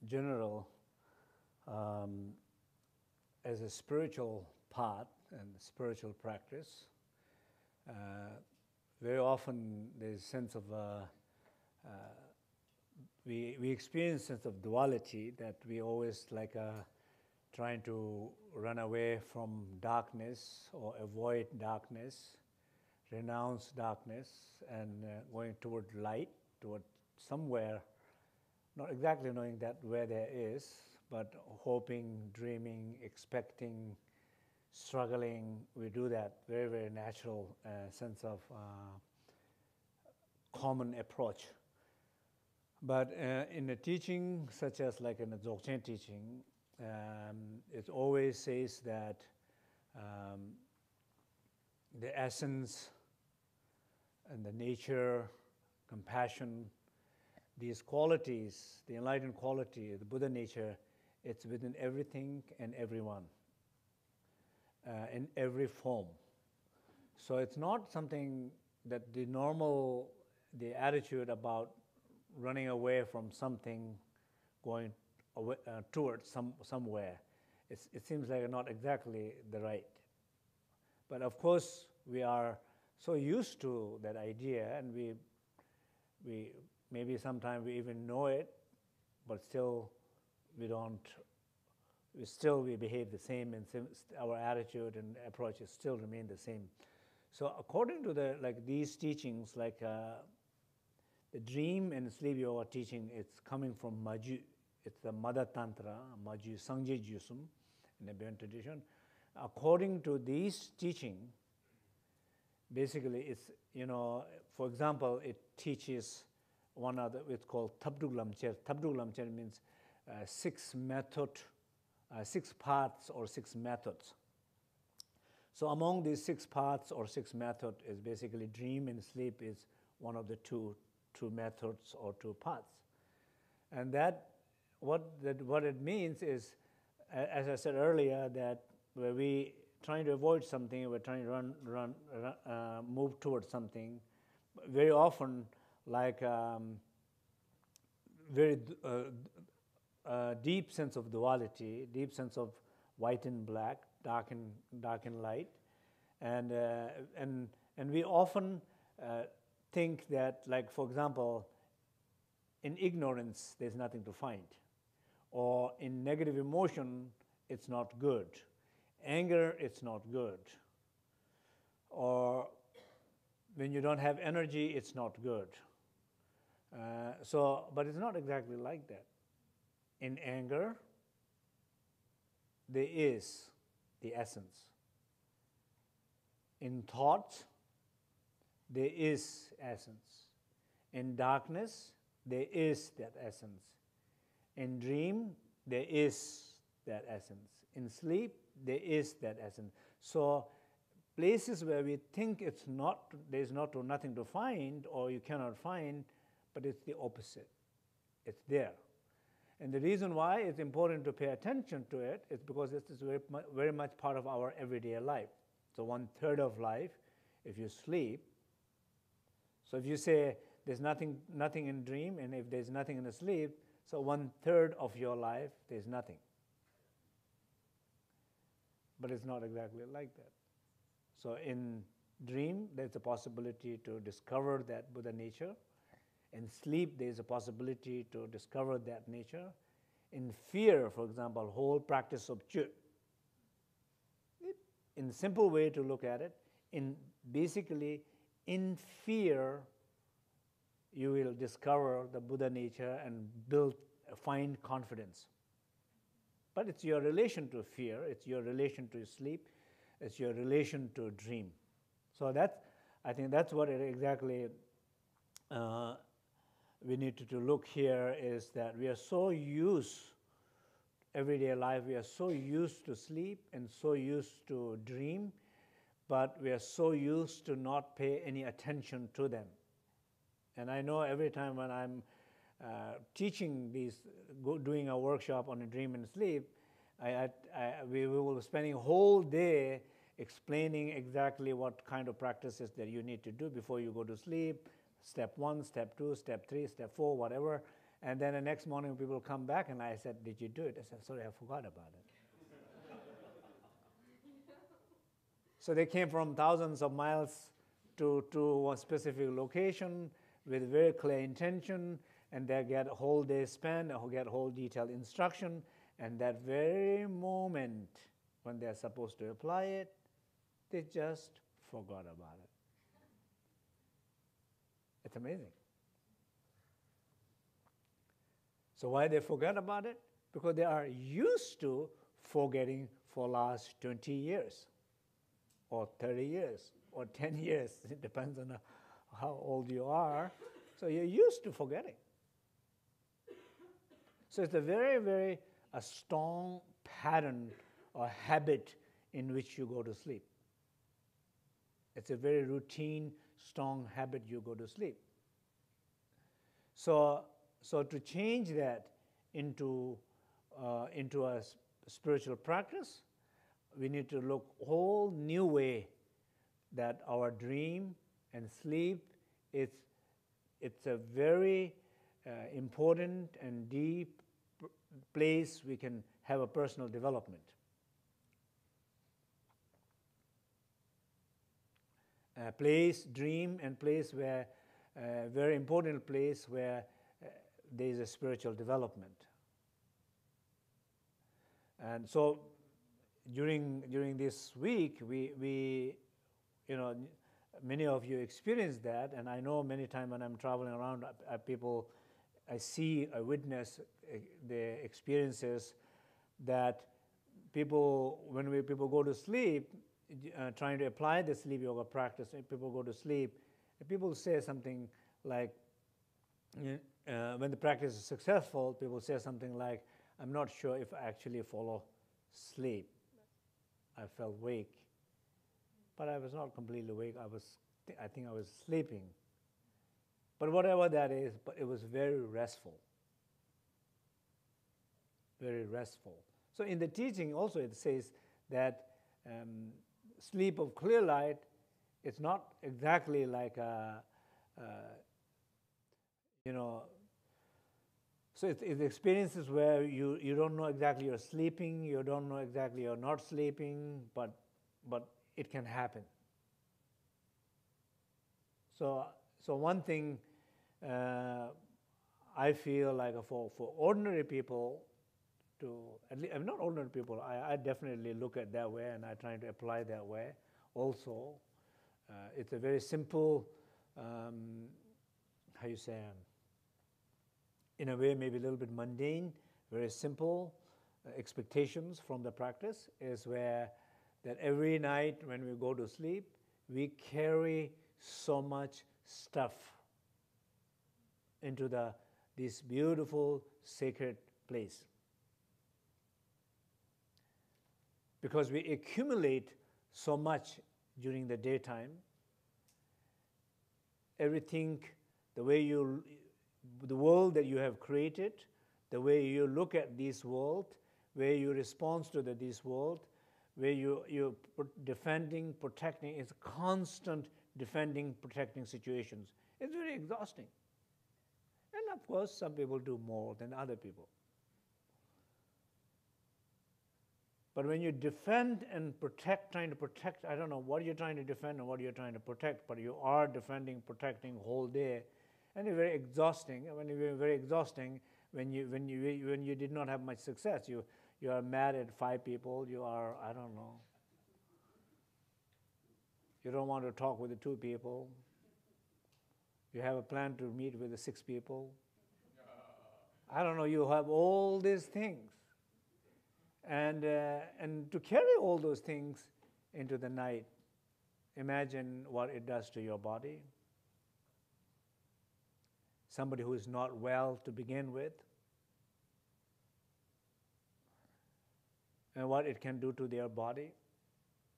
general, as a spiritual path and spiritual practice, very often there's a sense of, we experience a sense of duality, that we always like trying to run away from darkness or avoid darkness, renounce darkness, and going toward light, toward somewhere, not exactly knowing that where there is, but hoping, dreaming, expecting, struggling. We do that very, very natural sense of common approach. But in a teaching such as like in a Dzogchen teaching, it always says that the essence and the nature, compassion, these qualities, the enlightened quality, the Buddha nature, it's within everything and everyone, in every form. So it's not something that the attitude about running away from something, going away, towards somewhere. It seems like not exactly the right. But of course, we are so used to that idea, and we maybe sometimes we even know it, but still we behave the same, and our attitude and approaches still remain the same. So according to these teachings, the dream and sleep yoga teaching, it's coming from Maju. It's the Mother Tantra, Maju Sangye Jusum, in the Buddhist tradition. According to these teaching, basically it's, for example, it teaches one other, it's called Tabduk Lamcher. Tabduk Lamcher means 6 paths or 6 methods. So among these 6 paths or 6 methods is basically dream and sleep is one of the two methods or 2 paths. And what it means is, as I said earlier, that where we trying to avoid something, we're trying to move towards something, very often very deep sense of duality, deep sense of white and black, dark and light, and we often think that, like, for example, in ignorance there's nothing to find, or in negative emotion it's not good, anger it's not good, or when you don't have energy it's not good. But it's not exactly like that. In anger, there is the essence. In thought, there is essence. In darkness, there is that essence. In dream, there is that essence. In sleep, there is that essence. So places where we think there's nothing to find, or you cannot find, but it's the opposite. It's there. And the reason why it's important to pay attention to it is because this is very, very much part of our everyday life. So 1/3 of life, if you sleep, so if you say there's nothing in dream, and if there's nothing in the sleep, so 1/3 of your life, there's nothing. But it's not exactly like that. So in dream, there's a possibility to discover that Buddha nature. In sleep, there's a possibility to discover that nature. In fear, for example, whole practice of Chu, in a simple way to look at it, basically in fear, you will discover the Buddha nature and find confidence. But it's your relation to fear, it's your relation to sleep, it's your relation to dream. So I think that's what it exactly we need to look here, is that we are so used, everyday life, we are so used to sleep and so used to dream, but we are so used to not pay any attention to them. And I know every time when I'm teaching doing a workshop on a dream and sleep, we will be spending a whole day explaining exactly what kind of practices that you need to do before you go to sleep, step 1, step 2, step 3, step 4, whatever, And then the next morning people come back and I said, did you do it? I said, sorry, I forgot about it. So they came from thousands of miles to one specific location with very clear intention, and they get a whole day spent, or get whole detailed instruction, and that very moment when they're supposed to apply it, they just forgot about it. It's amazing. So why they forget about it? Because they are used to forgetting for last 20 years, or 30 years, or 10 years. It depends on how old you are. So you're used to forgetting. So it's a very, very strong pattern or habit in which you go to sleep. It's a very routine, strong habit you go to sleep. So to change that into a spiritual practice, we need to look whole new way that our dream and sleep, it's a very important and deep place we can have a personal development. Place, dream, and place where, very important place where there is a spiritual development. And so during this week, we many of you experience that, and I know many times when I'm traveling around, I witness the experiences that people, when people go to sleep, trying to apply the sleep yoga practice, when people go to sleep, people say something like, when the practice is successful, people say something like, I'm not sure if I actually follow sleep. I felt awake, but I was not completely awake. I think I was sleeping. But whatever that is, but it was very restful. Very restful. So in the teaching also it says that sleep of clear light, it's not exactly like so it's experiences where you don't know exactly you're sleeping, you don't know exactly you're not sleeping, but it can happen. So one thing I feel like for ordinary people not ordinary people, I definitely look at that way and I try to apply that way also. It's a very simple, in a way maybe a little bit mundane, very simple expectations from the practice is where that every night when we go to sleep, we carry so much stuff into this beautiful sacred place. Because we accumulate so much during the daytime, everything, the world that you have created, the way you look at this world, where you respond to this world, where you're defending, protecting, it's constant defending, protecting situations. It's very exhausting. And of course, some people do more than other people. But when you defend and protect, trying to protect, I don't know what you're trying to defend and what you're trying to protect, but you are defending, protecting whole day, and it's very exhausting. When you're very exhausting, when you did not have much success, you are mad at 5 people. You are, I don't know. You don't want to talk with the 2 people. You have a plan to meet with the 6 people. I don't know. You have all these things. And to carry all those things into the night, imagine what it does to your body. Somebody who is not well to begin with, and what it can do to their body.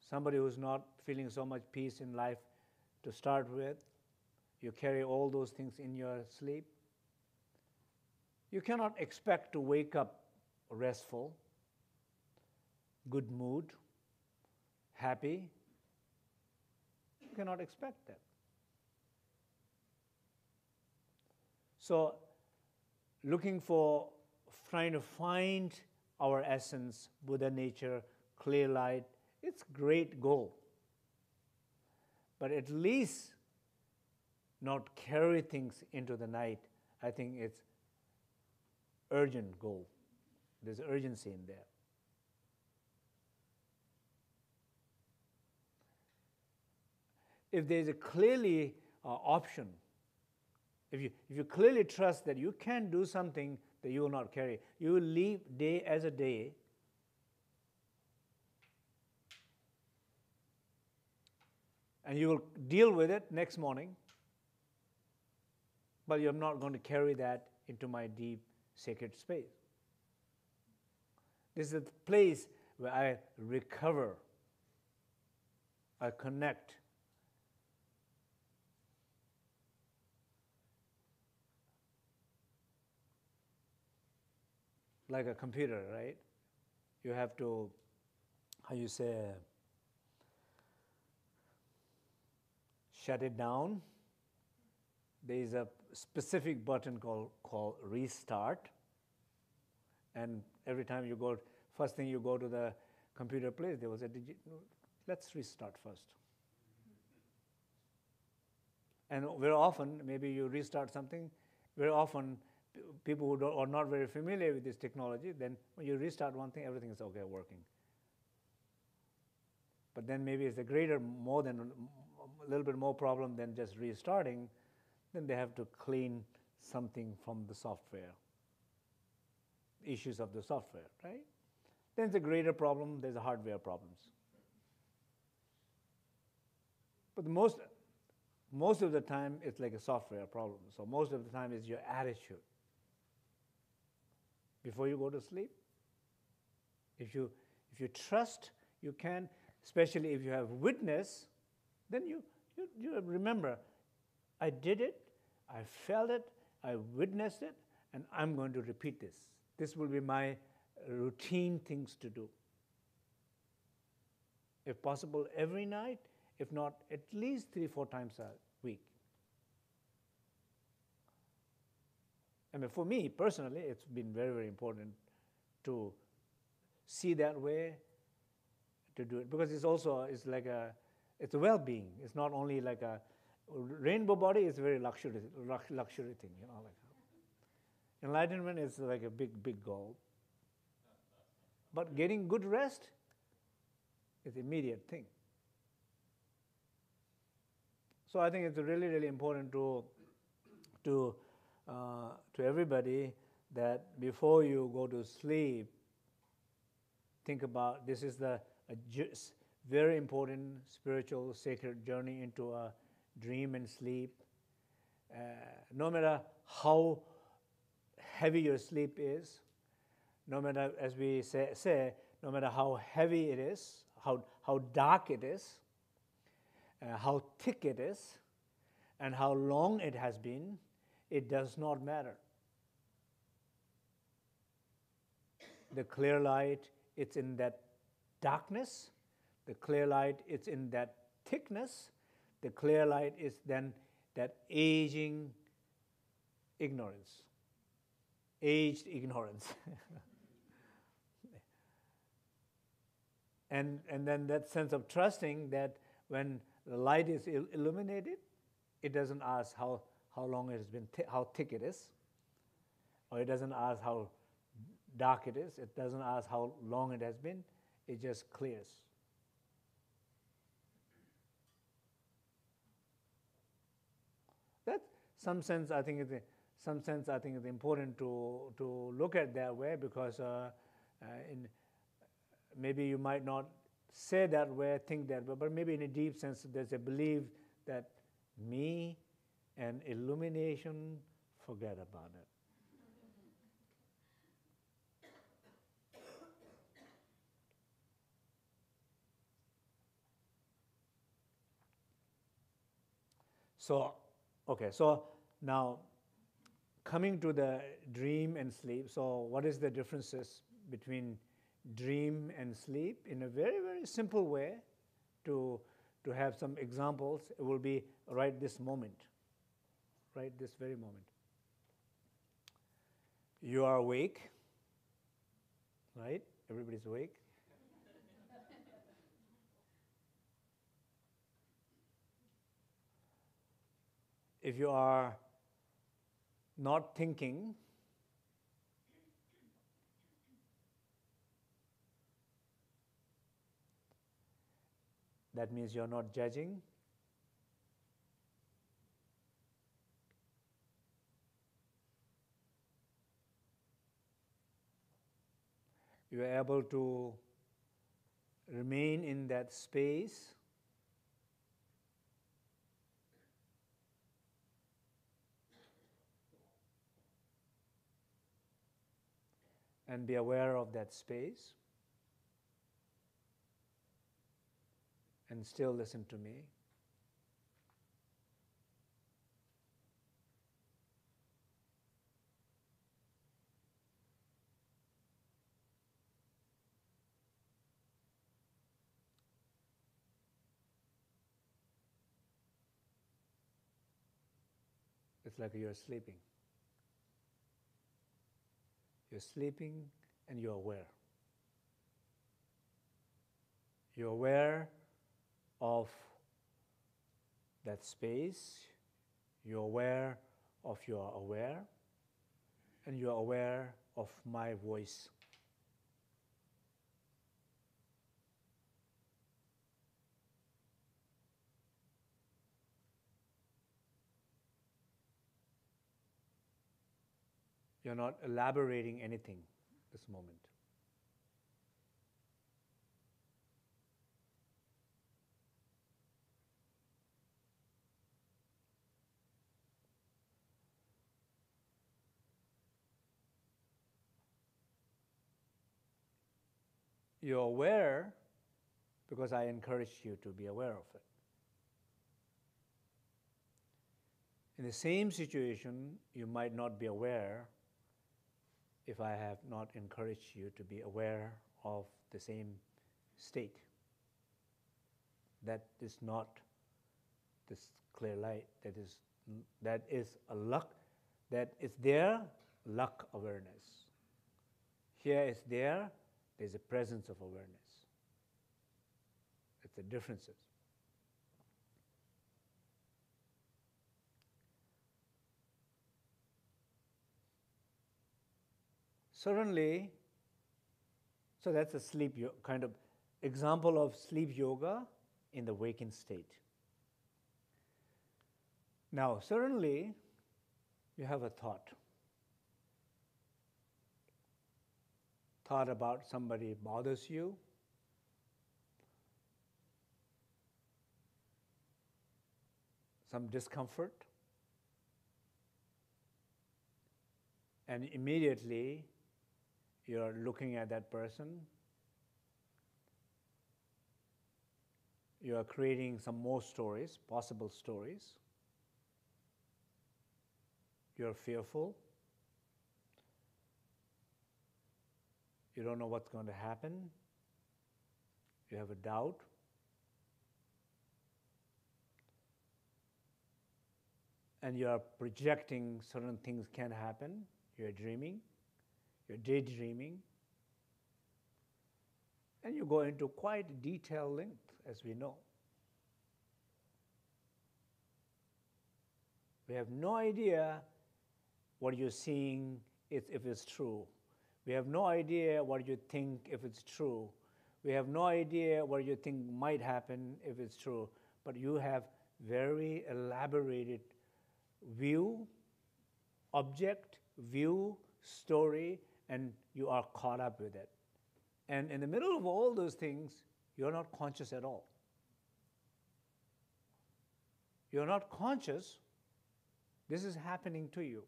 Somebody who is not feeling so much peace in life to start with, you carry all those things in your sleep. You cannot expect to wake up restful, good mood, happy. You cannot expect that. So looking for, trying to find our essence, Buddha nature, clear light, it's a great goal. But at least not carry things into the night. I think it's urgent goal. There's urgency in there. If there's a clearly option, if you clearly trust that you can do something that you will not carry, you will live day as a day, and you will deal with it next morning, but you're not going to carry that into my deep sacred space. This is the place where I recover, I connect. Like a computer, right? You have to, how you say, shut it down. There is a specific button called restart. And every time you go, first thing you go to the computer place, there was a let's restart first. And very often, maybe you restart something, very often people who are not very familiar with this technology, then when you restart one thing, everything is okay, working. But then maybe it's a little bit more problem than just restarting, then they have to clean something from the software, issues of the software, right? Then it's a greater problem, there's a hardware problems. But most of the time, it's like a software problem. So most of the time, it's your attitude. Before you go to sleep, if you trust, you can, especially if you have witness, then you remember, I did it, I felt it, I witnessed it, and I'm going to repeat this. This will be my routine things to do. If possible, every night, if not at least 3-4 times a week. I mean, for me personally, it's been very, very important to see that way, to do it, because it's a well-being. It's not only like a rainbow body is a very luxury thing, you know. Like enlightenment is like a big goal, but getting good rest is an immediate thing. So I think it's really, really important to everybody that before you go to sleep, think about this is a very important spiritual sacred journey into a dream and sleep. No matter how heavy your sleep is, no matter, as we say no matter how heavy it is, how dark it is, how thick it is, and how long it has been, it does not matter. The clear light, it's in that darkness. The clear light, it's in that thickness. The clear light is then that aging ignorance, aged ignorance. and then that sense of trusting that when the light is illuminated, it doesn't ask how long it has been, how thick it is, or it doesn't ask how dark it is, it doesn't ask how long it has been, it just clears. That some sense I think it's important to look at that way, because maybe you might not say that way, think that way, but maybe in a deep sense there's a belief that me and illumination, forget about it. So now coming to the dream and sleep, so what is the differences between dream and sleep? In a very, very simple way, to have some examples, it will be right this moment, right this very moment. You are awake, right? Everybody's awake. If you are not thinking, that means you're not judging. You are able to remain in that space and be aware of that space and still listen to me. It's like you're sleeping. You're sleeping and you're aware. You're aware of that space. You're aware of your aware. And you're aware of my voice. You're not elaborating anything this moment. You're aware because I encourage you to be aware of it. In the same situation, you might not be aware if I have not encouraged you to be aware of the same state. That is not this clear light. That is a luck. That is there, luck awareness. Here is there, there's a presence of awareness. That's the differences. Certainly, so that's a sleep kind of example of sleep yoga in the waking state. Now, certainly, you have a thought. Thought about somebody bothers you. Some discomfort. And immediately, you're looking at that person. You are creating some more stories, possible stories. You're fearful. You don't know what's going to happen. You have a doubt. And you are projecting certain things can happen. You're dreaming. You're daydreaming. And you go into quite detailed length, as we know. We have no idea what you're seeing if it's true. We have no idea what you think if it's true. We have no idea what you think might happen if it's true. But you have very elaborated view, object, view, story, and you are caught up with it. And in the middle of all those things, you're not conscious at all. You're not conscious. This is happening to you.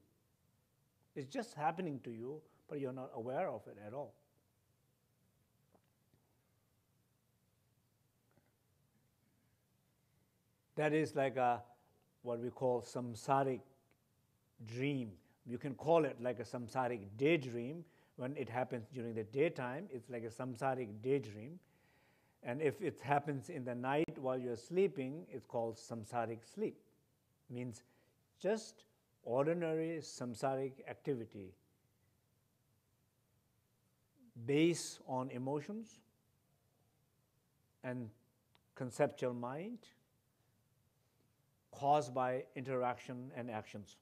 It's just happening to you, but you're not aware of it at all. That is like what we call samsaric dream. You can call it like a samsaric daydream. When it happens during the daytime, it's like a samsaric daydream. And if it happens in the night while you're sleeping, it's called samsaric sleep. Means just ordinary samsaric activity. based on emotions and conceptual mind, caused by interaction and actions.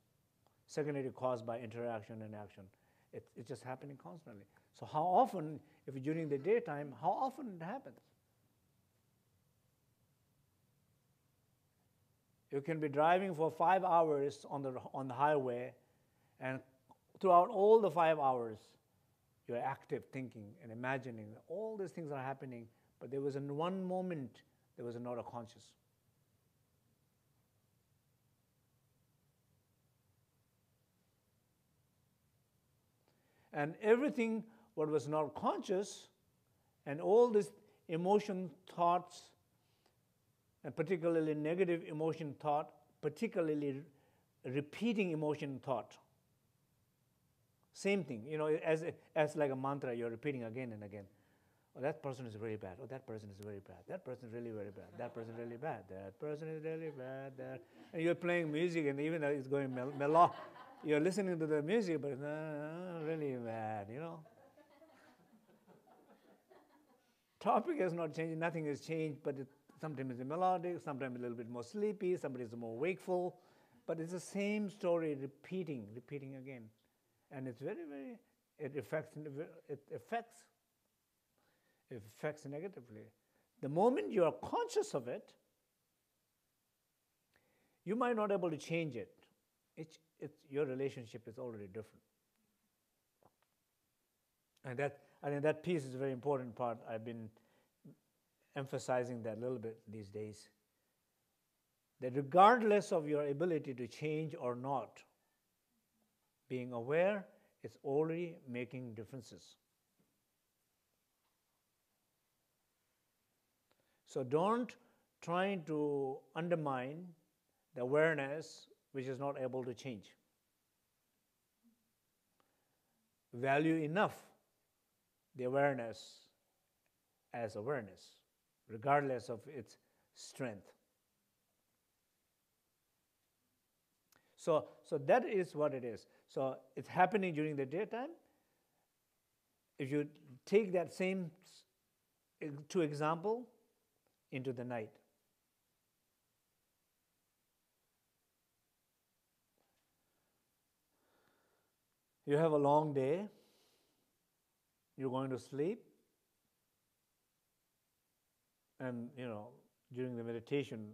Secondary, caused by interaction and action. It's just happening constantly. So how often, if during the daytime, how often it happens? You can be driving for 5 hours on the highway, and throughout all the 5 hours, you're active thinking and imagining that all these things are happening, but there was in one moment, there was not a conscious. And everything what was not conscious, and all these emotion thoughts, and particularly negative emotion thought, particularly repeating emotion thought. Same thing, as like a mantra, you're repeating again and again. Oh, that person is very bad. Oh, that person is very bad. That person is really very bad. That person is really bad. That person is really bad. And you're playing music, and even though it's going mellow, you're listening to the music, but it's really bad, Topic has not changed. Nothing has changed, but sometimes it's melodic, sometimes a little bit more sleepy, somebody is more wakeful. But it's the same story repeating again. And it's very, very, it affects negatively. The moment you are conscious of it, you might not be able to change it. Your relationship is already different. And I think that piece is a very important part. I've been emphasizing that a little bit these days. That regardless of your ability to change or not, being aware is already making differences. So don't try to undermine the awareness which is not able to change. Value enough the awareness as awareness, regardless of its strength. So that is what it is. So it's happening during the daytime. If you take that same two example into the night. You have a long day. You're going to sleep. And, during the meditation,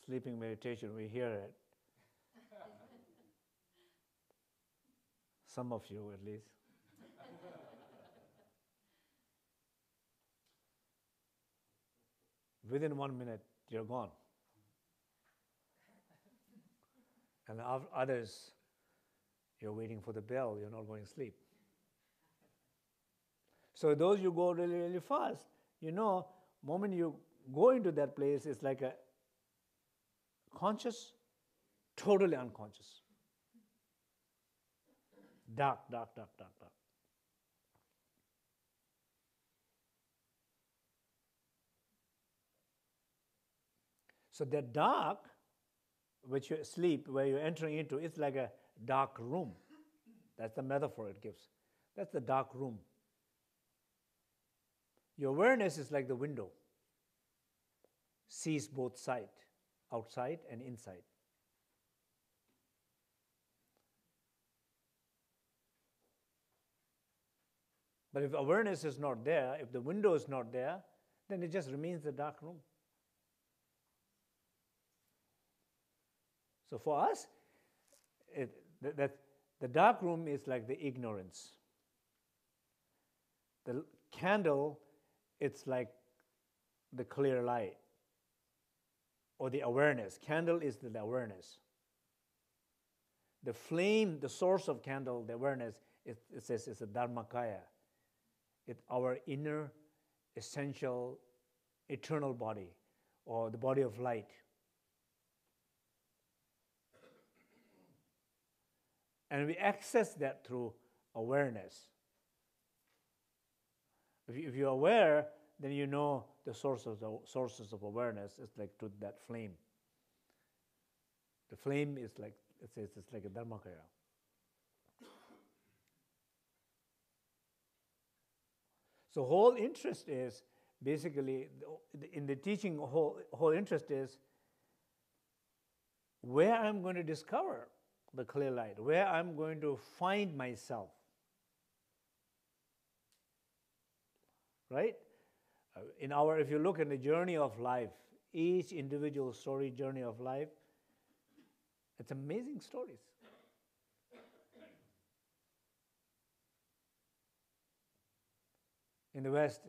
sleeping meditation, we hear it. Some of you, at least. Within 1 minute, you're gone. And others, you're waiting for the bell, you're not going to sleep. So those you go really, really fast, moment you go into that place, it's like a conscious, totally unconscious. Dark. So that dark, which you sleep, where you're entering into, it's like a dark room. That's the metaphor it gives. That's the dark room. Your awareness is like the window. Sees both sides, outside and inside. But if awareness is not there, if the window is not there, then it just remains a dark room. So for us, the dark room is like the ignorance. The candle, it's like the clear light or the awareness. Candle is the awareness. The flame, the source of candle, the awareness, it says it's a dharmakaya. It's our inner, essential, eternal body, or the body of light. And we access that through awareness. If you're aware, then you know the sources of awareness is like to that flame. The flame is like, it says it's like a dharmakaya. So whole interest is basically, in the teaching, whole interest is where I'm going to discover the clear light, where I'm going to find myself. Right? If you look at the journey of life, each individual story, journey of life, it's amazing stories. In the West,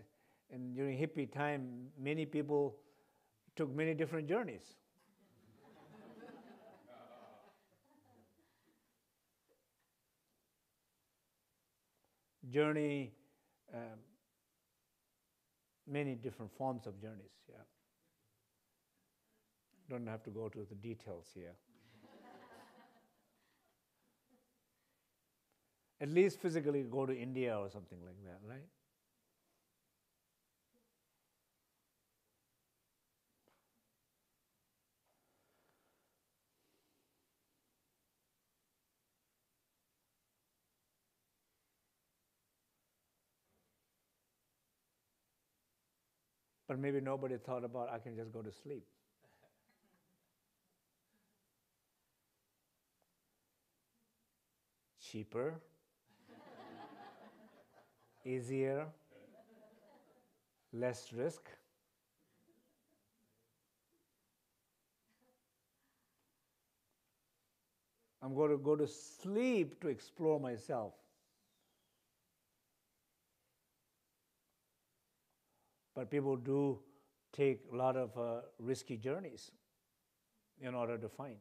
and during hippie time, many people took many different journeys. Many different forms of journeys, yeah. Don't have to go to the details here. At least physically go to India or something like that, right? But maybe nobody thought about, I can just go to sleep. Cheaper, easier, less risk. I'm going to go to sleep to explore myself. But people do take a lot of risky journeys in order to find.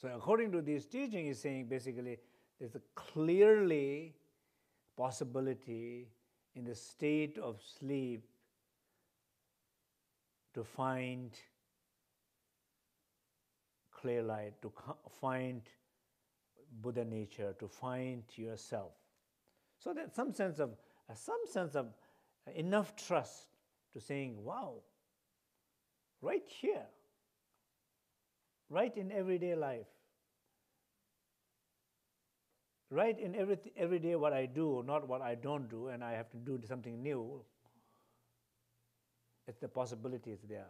So according to this teaching, he's saying basically there's a clearly possibility in the state of sleep to find clear light, to find Buddha nature, to find yourself. So there's some sense of enough trust to saying, wow, right here, right in everyday life, right in every day what I do, not what I don't do, and I have to do something new, it's the possibility is there.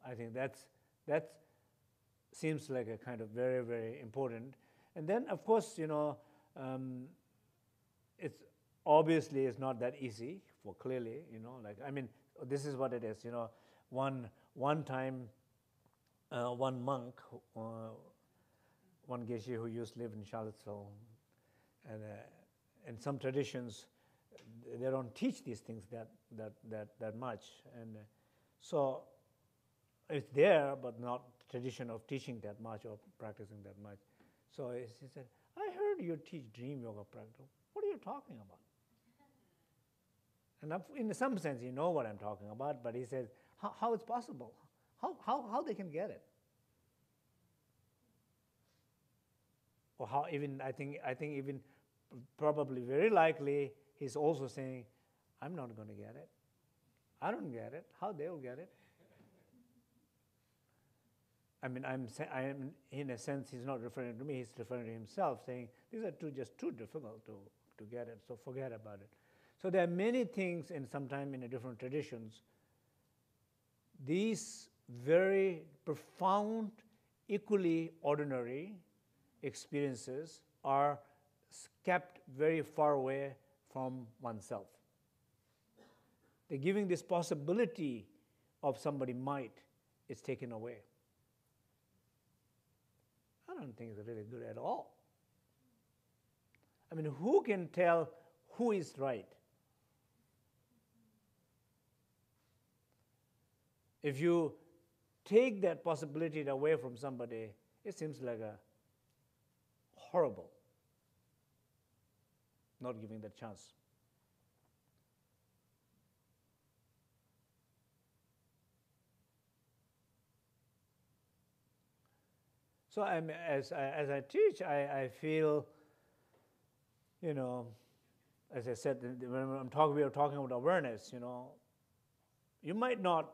I think that seems like a kind of very, very important. And then, of course, it's obviously it's not that easy for clearly, this is what it is, one time, one monk, one geshe who used to live in Charlottesville, and in some traditions, they don't teach these things that much, and so it's there, but not tradition of teaching that much or practicing that much. So he said, I heard you teach dream yoga practice. What are you talking about? And in some sense, you know what I'm talking about, but he says, how it's possible? How they can get it? Or how even, I think even probably very likely, he's also saying, I'm not going to get it. I don't get it. How they'll get it? I'm in a sense, he's not referring to me, he's referring to himself, saying, these are just too difficult to get it, so forget about it. So there are many things, and sometimes in the different traditions, these very profound, equally ordinary experiences are kept very far away from oneself. They're giving this possibility of somebody might is taken away. I don't think it's really good at all. Who can tell who is right? If you take that possibility away from somebody, it seems like a horrible, not giving that chance. So as I teach, I feel, as I said, when we are talking about awareness, you might not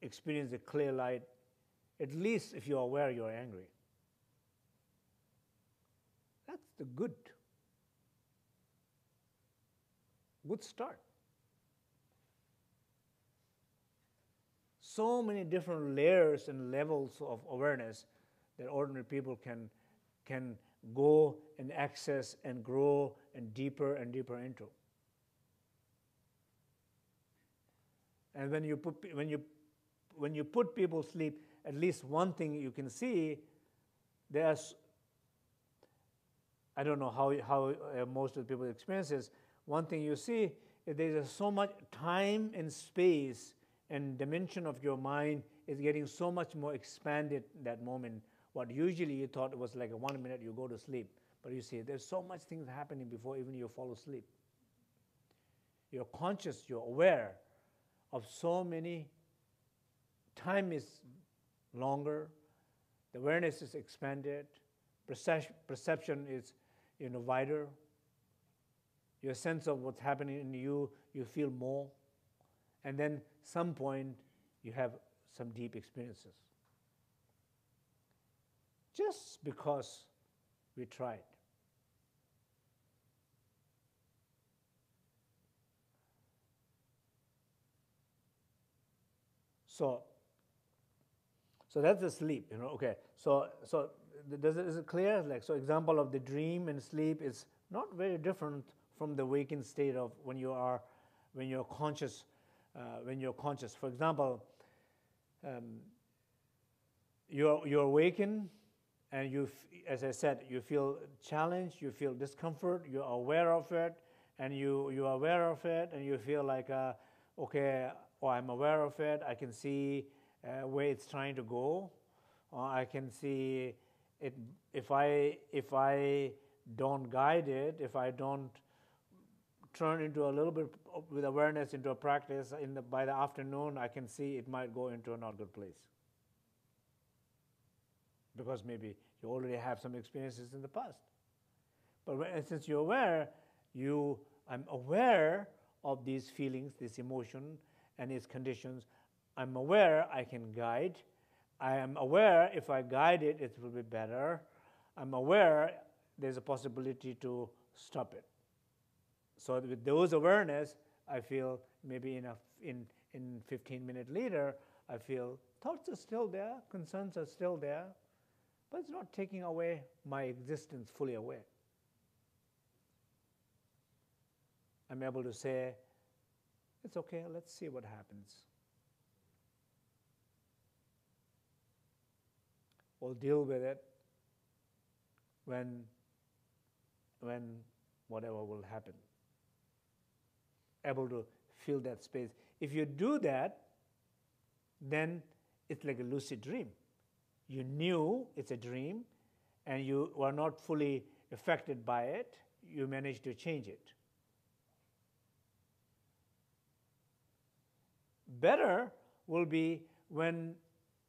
experience the clear light At least if you're aware you're angry. That's the good start. So many different layers and levels of awareness that ordinary people can go and access and grow and deeper into. And when you put people to sleep, at least one thing you can see, there's, I don't know how most of the people experience this. One thing you see is there's so much time and space and dimension of your mind is getting so much more expanded that moment. What usually you thought it was like a 1 minute you go to sleep, but you see there's so much things happening before even you fall asleep. You're conscious, you're aware of so many. Time is longer, the awareness is expanded, perception is wider. Your sense of what's happening in you feel more. And then some point you have some deep experiences. Just because we tried. So that's the sleep, okay. So is it clear? Like, so example of the dream and sleep is not very different from the awakened state of when you're conscious. For example, you're awakened, and as I said, you feel challenged, you feel discomfort, you're aware of it, and you're aware of it, and you feel like, okay, I'm aware of it, I can see where it's trying to go. I can see it if I don't guide it, if I don't turn into a little bit with awareness into a practice, by the afternoon I can see it might go into a not good place. Because maybe you already have some experiences in the past. But since you're aware, I'm aware of these feelings, this emotion, and its conditions. I'm aware I can guide. I am aware if I guide it, it will be better. I'm aware there's a possibility to stop it. So with those awareness, I feel maybe in 15 minutes later, I feel thoughts are still there, concerns are still there, but it's not taking away my existence fully aware. I'm able to say, it's okay, let's see what happens. We'll deal with it when whatever will happen. Able to feel that space. If you do that, then it's like a lucid dream. You knew it's a dream, and you were not fully affected by it. You managed to change it. Better will be when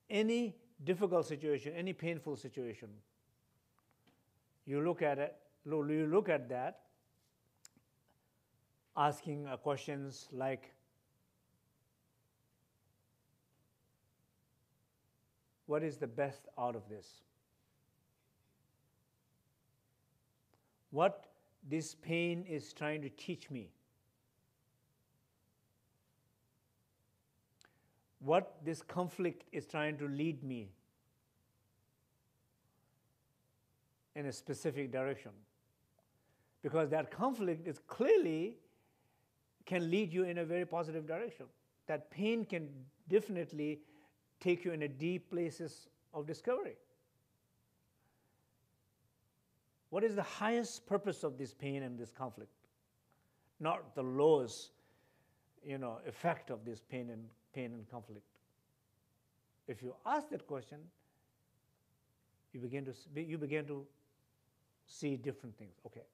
any difficult situation, any painful situation, you look at that, asking questions like, what is the best out of this? What this pain is trying to teach me? What this conflict is trying to lead me in a specific direction? Because that conflict is clearly can lead you in a very positive direction. That pain can definitely take you in a deep places of discovery. What is the highest purpose of this pain and this conflict? Not the lowest, effect of this pain and conflict. If you ask that question, you begin to see different things. Okay,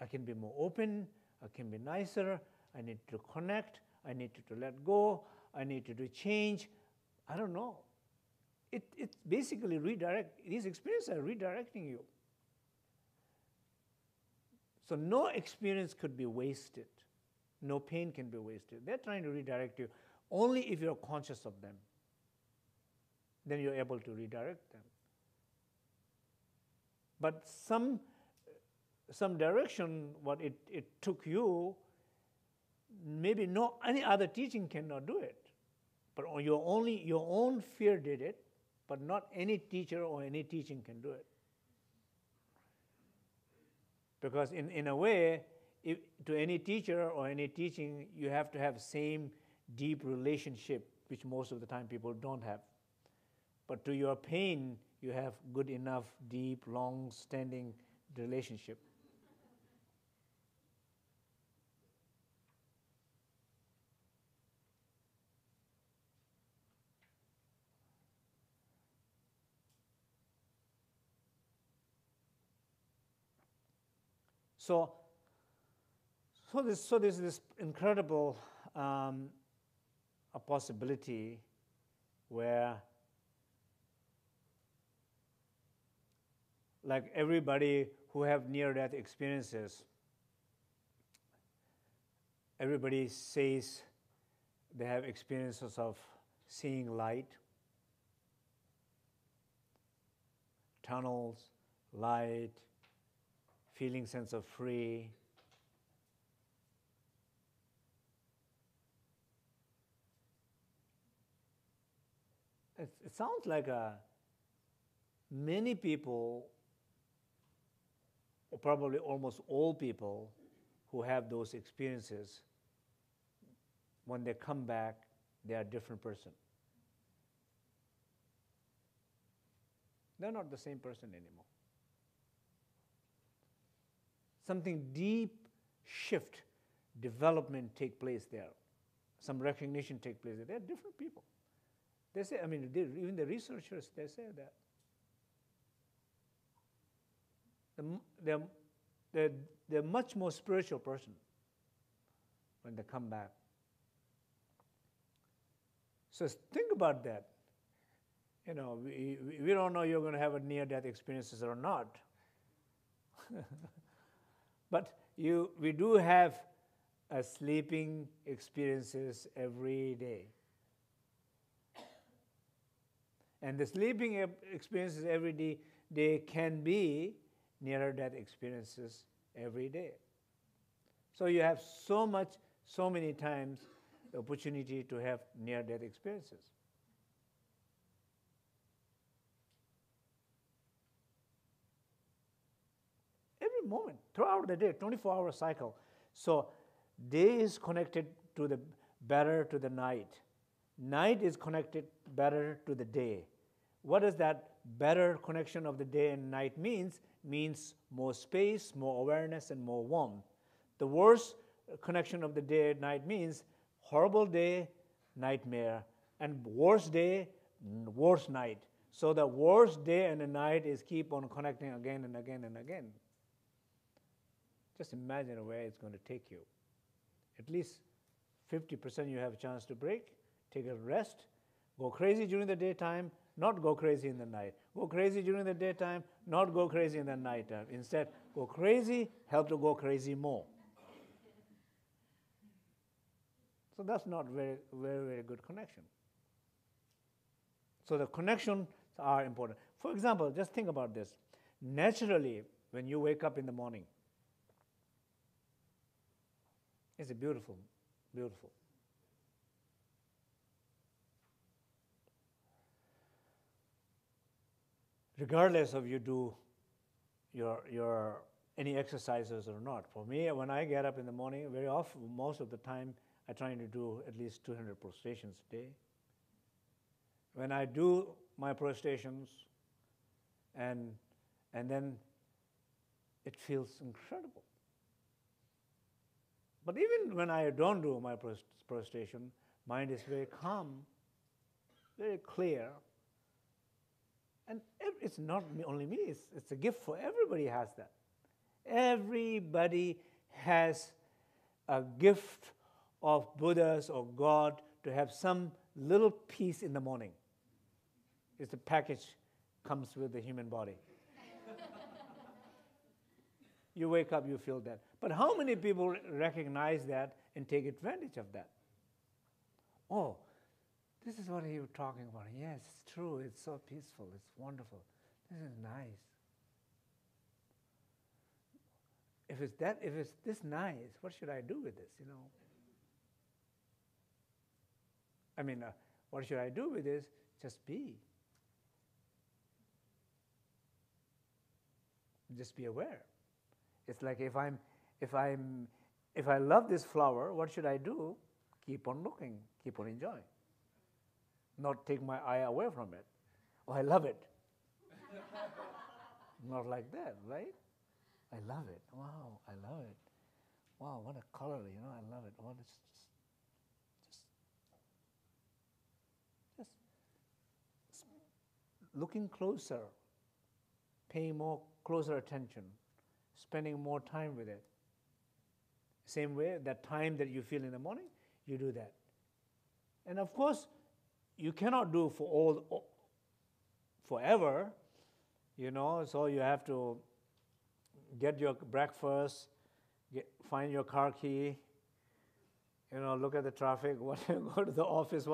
I can be more open, I can be nicer, I need to connect, I need to let go, I need to do change. I don't know. It's basically these experiences are redirecting you. So no experience could be wasted. No pain can be wasted. They're trying to redirect you. only if you're conscious of them. Then you're able to redirect them. But some direction, what it took you, maybe no any other teaching cannot do it. But your own fear did it, but not any teacher or any teaching can do it. Because in a way, to any teacher or any teaching, you have to have same deep relationship, which most of the time people don't have. But to your pain, you have good enough, deep, long-standing relationship. So there's this incredible a possibility where, like everybody who have near-death experiences, everybody says they have experiences of seeing light, tunnels, light, feeling sense of free. It sounds like many people, or probably almost all people who have those experiences, when they come back, they are a different person. They're not the same person anymore. Something deep shift, development take place there. Some recognition take place there. They're different people. They say, I mean, even the researchers, they say that. They're much more spiritual person when they come back. So think about that. You know, we don't know you're going to have a near-death experiences or not. But we do have sleeping experiences every day. And the sleeping experiences every day can be near-death experiences every day. So you have so many times the opportunity to have near-death experiences. Every moment, throughout the day, 24-hour cycle. So day is connected to the better to the night. Night is connected better to the day. What does that better connection of the day and night means? Means more space, more awareness, and more warmth. The worst connection of the day and night means horrible day, nightmare, and worst day, worst night. So the worst day and the night is keep on connecting again and again and again. Just imagine where it's going to take you. At least 50% you have a chance to break, take a rest, go crazy during the daytime, not go crazy in the night. Go crazy during the daytime, not go crazy in the nighttime. Instead, go crazy, help to go crazy more. So that's not very, very, very good connection. So the connections are important. For example, just think about this. Naturally, when you wake up in the morning, it's beautiful, beautiful. Regardless of you do your any exercises or not. For me, when I get up in the morning, very often, most of the time, I try to do at least 200 prostrations a day. When I do my prostrations, and then it feels incredible. But even when I don't do my prostration, mind is very calm, very clear. And it's not only me, it's a gift for everybody has that. Everybody has a gift of Buddhas or God to have some little peace in the morning. It's a package comes with the human body. You wake up, you feel that. But how many people recognize that and take advantage of that? oh, this is what you were talking about. Yes, it's true. It's so peaceful. It's wonderful. This is nice. If it's this nice, what should I do with this? I mean, what should I do with this? Just be. Just be aware. It's like if I love this flower, what should I do? Keep on looking, keep on enjoying. Not take my eye away from it. Oh, I love it. Not like that, right? I love it. Wow, I love it. Wow, what a color, I love it. Oh, it's just looking closer, paying more closer attention, spending more time with it. Same way, that time that you feel in the morning, you do that. And of course, you cannot do forever, so you have to get your breakfast, find your car key, look at the traffic, go to the office,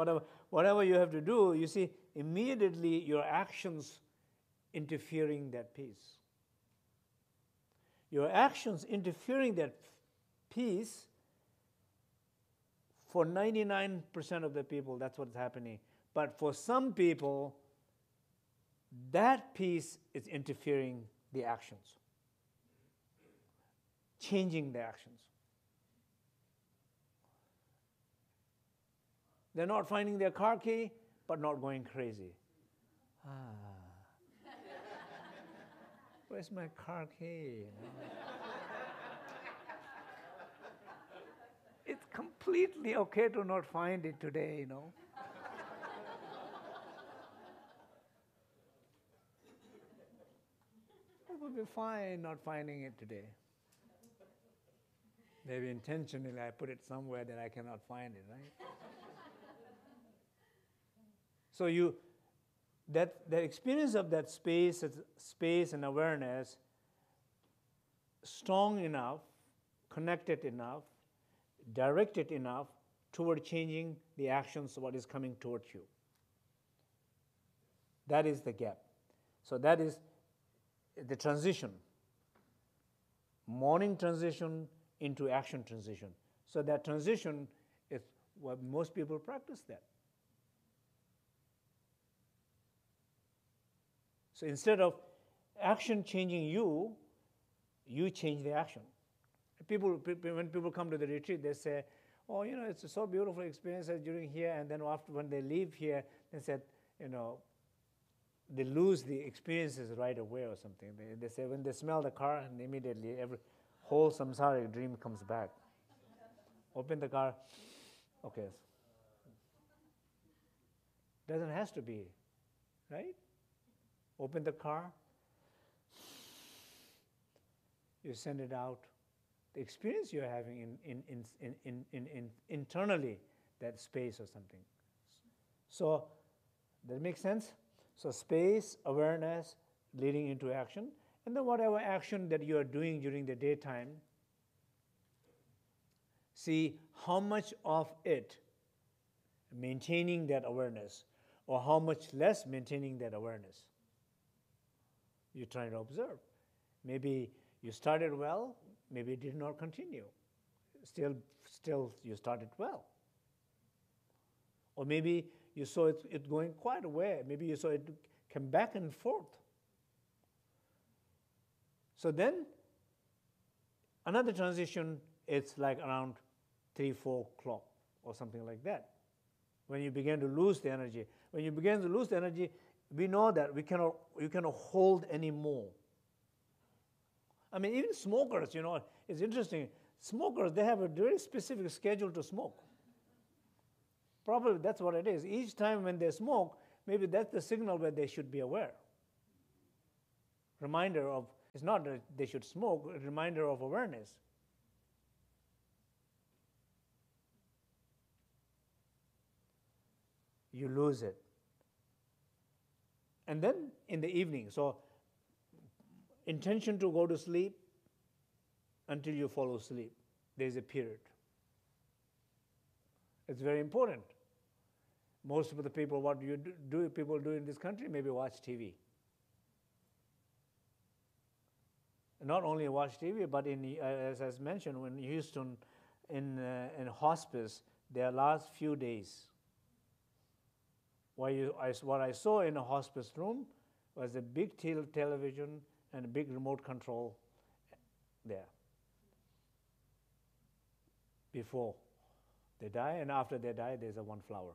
whatever you have to do, you see, immediately your actions interfering that peace. Your actions interfering that peace, for 99% of the people, that's what's happening. But for some people, that peace is interfering the actions, changing the actions. They're not finding their car key, but not going crazy. Where's my car key? It's completely okay to not find it today, It would be fine not finding it today. Maybe intentionally I put it somewhere that I cannot find it, right? So the experience of that space and awareness, strong enough, connected enough, directed enough toward changing the actions of what is coming towards you. That is the gap. So that is the transition. Morning transition into action transition. So that transition is what most people practice that. So instead of action changing you, you change the action. When people come to the retreat, they say, oh, it's a so beautiful experience during here, and then after when they leave here, they said, they lose the experiences right away or something. They say when they smell the car, and immediately every whole samsaric dream comes back. Open the car, okay. Doesn't have to be, right? Open the car, you send it out. The experience you're having in internally, that space or something. So, does that make sense? So space, awareness, leading into action, and then whatever action that you are doing during the daytime, see how much of it maintaining that awareness, or how much less maintaining that awareness. You try to observe. Maybe you started well, maybe it did not continue. Still you started well. Or maybe you saw it going quite away. Maybe you saw it come back and forth. So then, another transition, it's like around 3-4 o'clock or something like that. When you begin to lose the energy. When you begin to lose the energy, we know that you cannot hold anymore. I mean, even smokers, it's interesting. Smokers, they have a very specific schedule to smoke. Probably that's what it is. Each time when they smoke, maybe that's the signal where they should be aware. Reminder of, it's not that they should smoke, a reminder of awareness. You lose it. And then in the evening, so intention to go to sleep until you fall asleep. There's a period. It's very important. most of the people, what people do in this country? Maybe watch TV. Not only watch TV, but as I mentioned, in Houston, in hospice, their last few days, what I saw in a hospice room was a big television and a big remote control there. Before they die, and after they die, there's a one flower.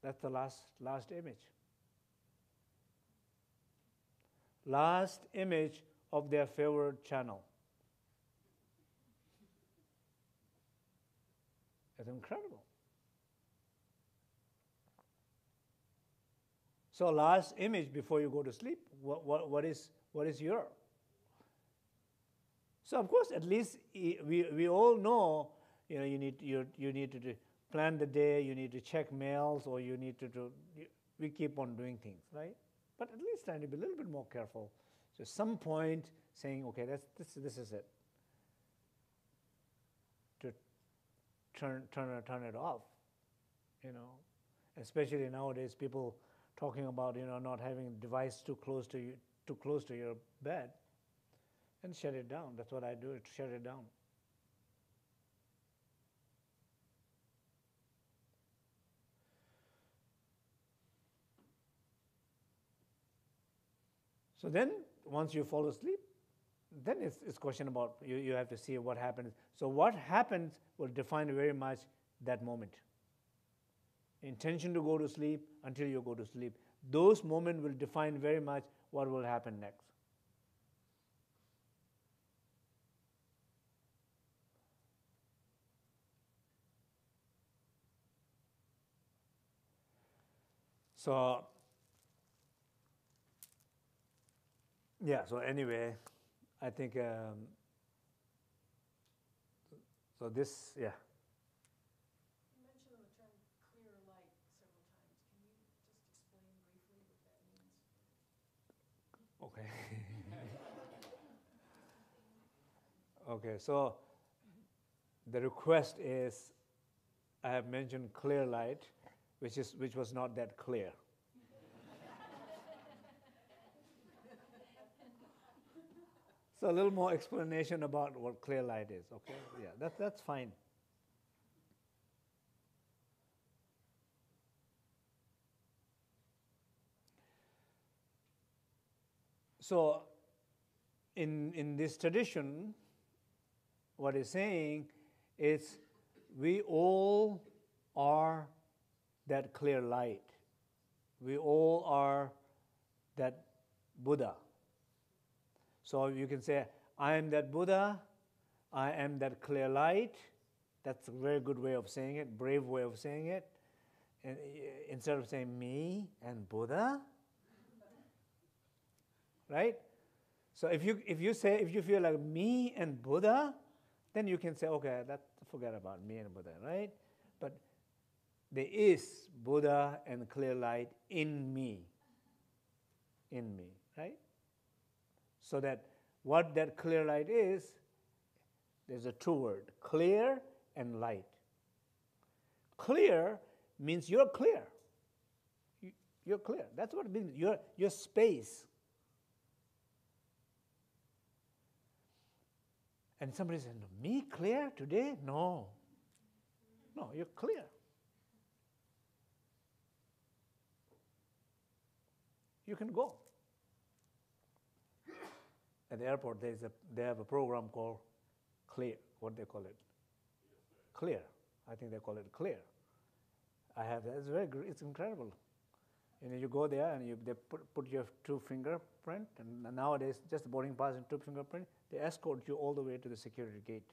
That's the last image. Last image of their favorite channel. It's incredible. So last image before you go to sleep, what is your? So of course, at least we all know, you need to plan the day, you need to check mails, or you need to do. We keep on doing things, right? But at least trying to be a little bit more careful. So some point saying, okay, this is it. To turn it off, Especially nowadays, people talking about not having a device too close to your bed, and shut it down. That's what I do. Shut it down. So then, once you fall asleep, then it's question about you have to see what happens. So what happens will define very much that moment. Intention to go to sleep until you go to sleep. Those moments will define very much what will happen next. So, so anyway, I think, so this, You mentioned the term clear light several times. Can you just explain briefly what that means? Okay, so the request is, I have mentioned clear light, which was not that clear. So a little more explanation about what clear light is, okay? Yeah, that's fine. So in this tradition, what it's saying is we all are that clear light. We all are that Buddha. So you can say, I am that Buddha, I am that clear light. That's a very good way of saying it, brave way of saying it. And instead of saying me and Buddha, right? So if you feel like me and Buddha, then you can say, okay, forget about me and Buddha, right? But there is Buddha and clear light in me, right? So that what that clear light is, there's a two word, clear and light. Clear means you're clear. You're clear. That's what it means. Your space. And somebody said, no, me clear today? No, you're clear. You can go. At the airport, they have a program called Clear. What they call it? Clear. I think they call it Clear. I have that. It's very great. It's incredible. You go there and they put your two fingerprint, and nowadays just the boarding pass and two fingerprint. They escort you all the way to the security gate.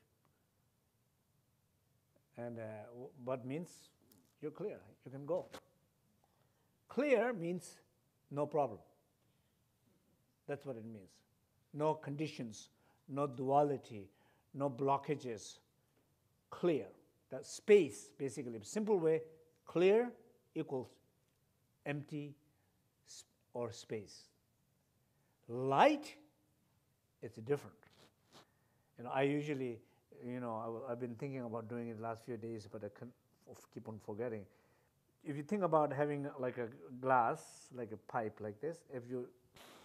And what means you're clear. You can go. Clear means no problem. That's what it means. No conditions, no duality, no blockages. Clear. That space, basically, simple way, clear equals empty or space. Light, it's different. I usually You know, I've been thinking about doing it the last few days, but I keep on forgetting. If you think about having like a glass, like a pipe like this, if you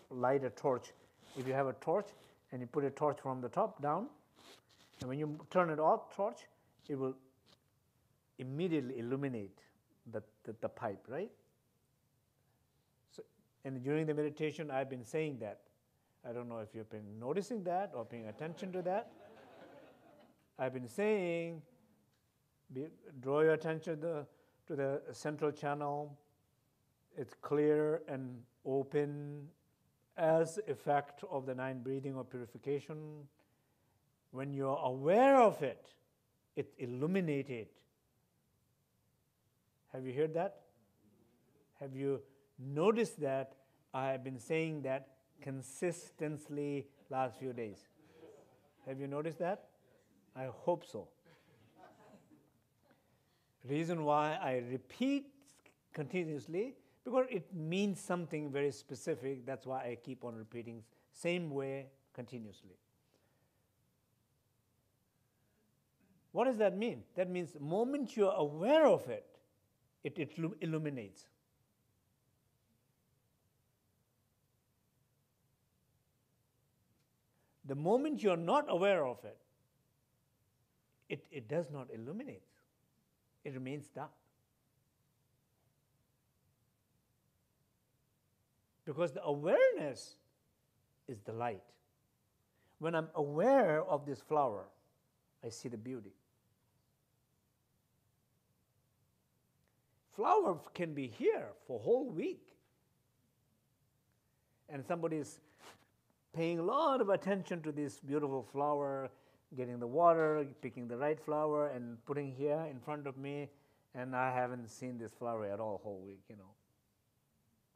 light a torch, if you have a torch and you put a torch from the top down, and when you turn it off, torch, it will immediately illuminate the pipe, right? So, and during the meditation, I've been saying that. I don't know if you've been noticing that or paying attention to that. I've been saying, draw your attention to the central channel. It's clear and open as effect of the 9 breathing or purification. When you're aware of it, it's illuminated. Have you heard that? Have you noticed that I have been saying that consistently last few days? Have you noticed that? I hope so. Reason why I repeat continuously, because it means something very specific. That's why I keep on repeating same way continuously. What does that mean? That means the moment you're aware of it, it illuminates. The moment you're not aware of it, it does not illuminate. It remains dark. Because the awareness is the light. When I'm aware of this flower, I see the beauty. Flower can be here for a whole week. And somebody is paying a lot of attention to this beautiful flower, getting the water, picking the right flower, and putting here in front of me, and I haven't seen this flower at all whole week, you know.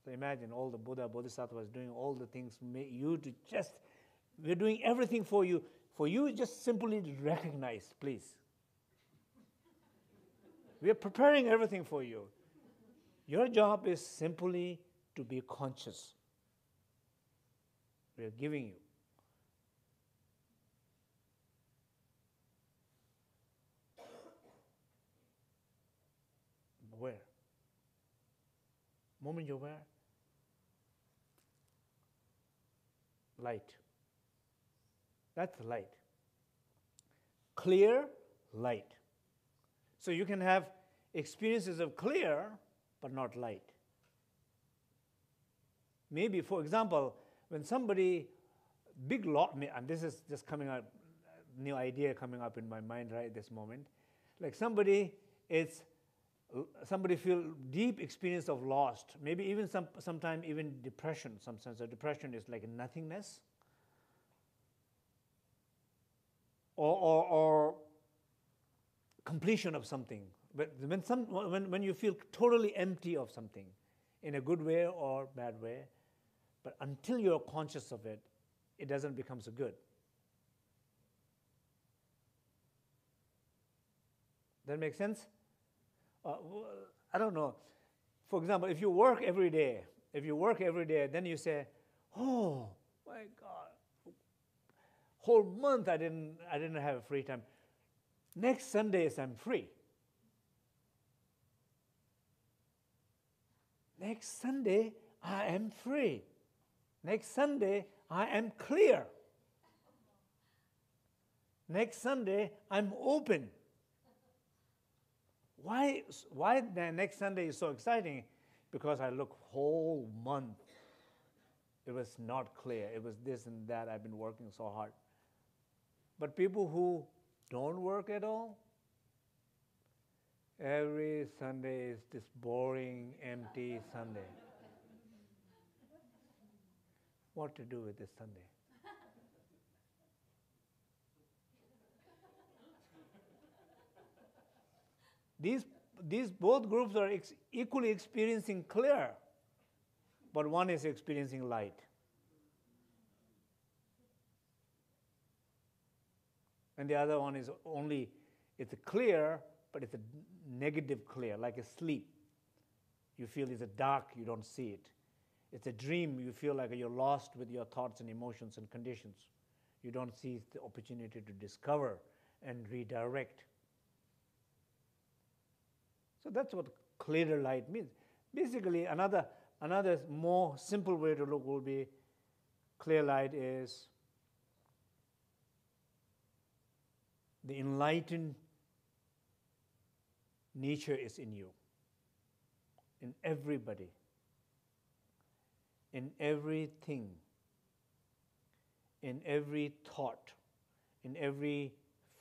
So imagine all the Buddha, Bodhisattvas doing all the things, you to just, we're doing everything for you just simply to recognize, please. We are preparing everything for you. Your job is simply to be conscious. We are giving you. Aware. Moment you're aware, light. That's light. Clear light. So you can have experiences of clear, but not light. Maybe, for example, when somebody, and this is just coming up, new idea coming up in my mind right this moment, like somebody feel deep experience of lost, maybe even sometime even depression, some sense of depression is like nothingness, or completion of something. But when you feel totally empty of something, in a good way or bad way, but until you're conscious of it, it doesn't become so good. That make sense? I don't know. For example, if you work every day, then you say, oh my God, whole month I didn't have a free time. Next Sundays I'm free. Next Sunday I am free. Next Sunday I am clear. Next Sunday I'm open. Why the next Sunday is so exciting? Because I look whole month. It was not clear. It was this and that. I've been working so hard. But people who don't work at all, every Sunday is this boring, empty Sunday. What to do with this Sunday? These both groups are equally experiencing clear, but one is experiencing light. And the other one is it's a clear, but it's a negative clear, like a sleep. You feel it's a dark, you don't see it. It's a dream, you feel like you're lost with your thoughts and emotions and conditions. You don't see the opportunity to discover and redirect. So that's what clearer light means. Basically, another more simple way to look will be clear light is the enlightened nature is in you, in everybody, in everything, in every thought, in every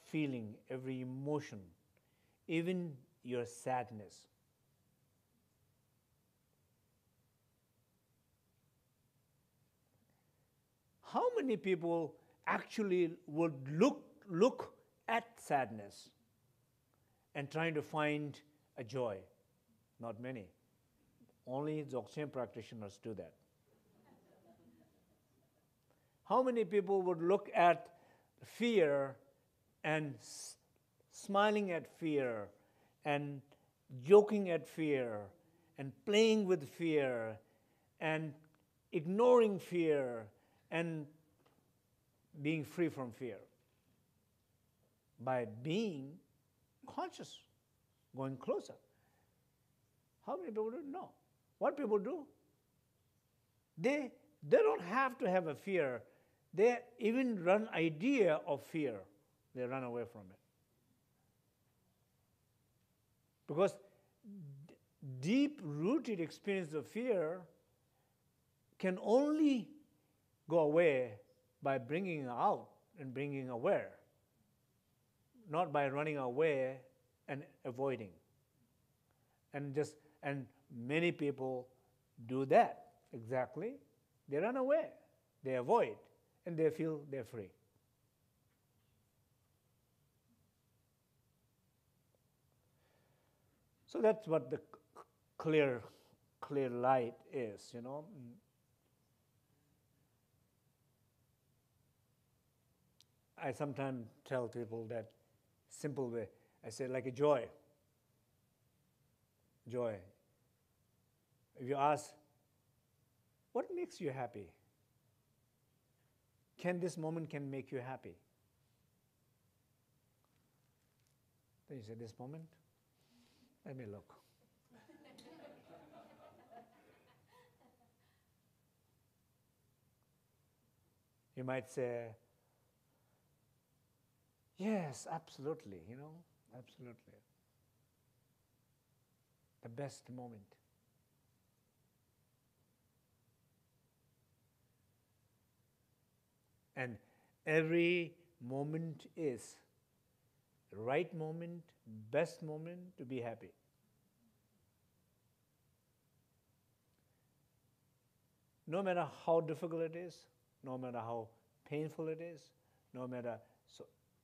feeling, every emotion, even your sadness. How many people actually would look at sadness and trying to find a joy? Not many. Only Dzogchen practitioners do that. How many people would look at fear and smiling at fear and joking at fear and playing with fear and ignoring fear and being free from fear? By being conscious, going closer. How many people do? No. What people do? They don't have to have a fear. They even run idea of fear. They run away from it. Because deep-rooted experience of fear can only go away by bringing out and bringing aware, not by running away and avoiding. And many people do that exactly. They run away, they avoid, and they feel they're free. So that's what the clear light is, you know. I sometimes tell people that simple way. I say like a joy. Joy. If you ask, what makes you happy? This moment can make you happy? Then you say, this moment? Let me look. You might say, yes, absolutely, you know, absolutely. The best moment. And every moment is the right moment, best moment to be happy. No matter how difficult it is, no matter how painful it is,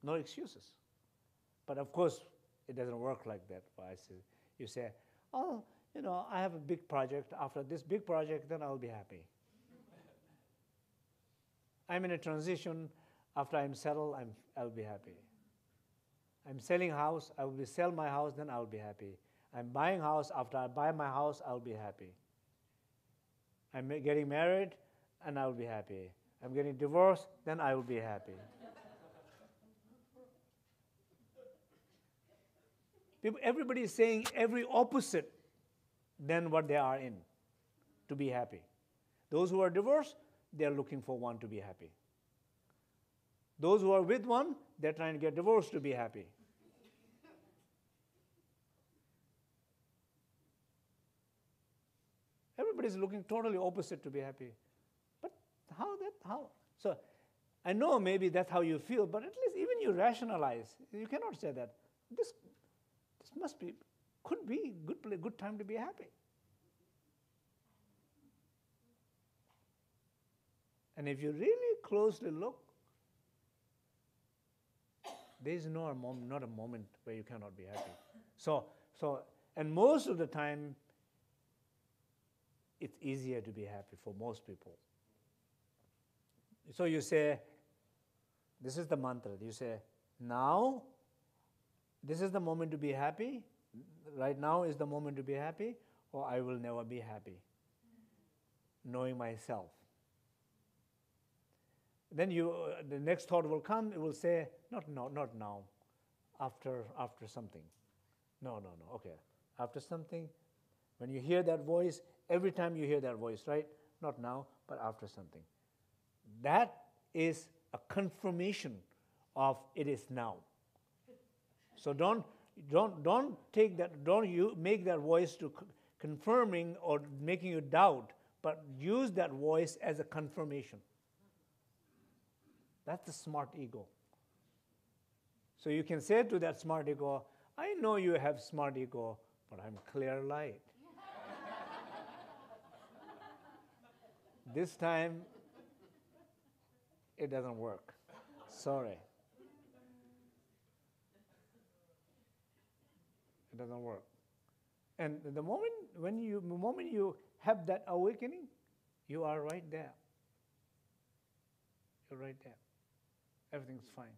no excuses. But of course, it doesn't work like that. You say, oh, you know, I have a big project. After this big project, then I'll be happy. I'm in a transition. After I'm settled, I'll be happy. I'm selling a house. I will sell my house, then I'll be happy. I'm buying a house. After I buy my house, I'll be happy. I'm getting married, and I'll be happy. I'm getting divorced, then I will be happy. Everybody is saying every opposite than what they are in to be happy. Those who are divorced, they're looking for one to be happy. Those who are with one, they're trying to get divorced to be happy. Everybody's looking totally opposite to be happy. But how? So I know maybe that's how you feel, but at least even you rationalize. You cannot say that. This could be a good time to be happy. And if you really closely look, there is not a moment where you cannot be happy. And most of the time, it's easier to be happy for most people. So you say, this is the mantra. You say, now, this is the moment to be happy. Right now is the moment to be happy, or I will never be happy. Knowing myself. Then the next thought will come, it will say, not now. after something. No, okay. After something, when you hear that voice, every time you hear that voice, right? Not now, but after something. That is a confirmation of it is now. So don't take that, don't you make that voice to confirming or making you doubt, but use that voice as a confirmation. That's the smart ego. So you can say to that smart ego, I know you have smart ego, but I'm clear light. This time, it doesn't work. Sorry. It doesn't work. And the moment you have that awakening, you are right there. You're right there. Everything's fine.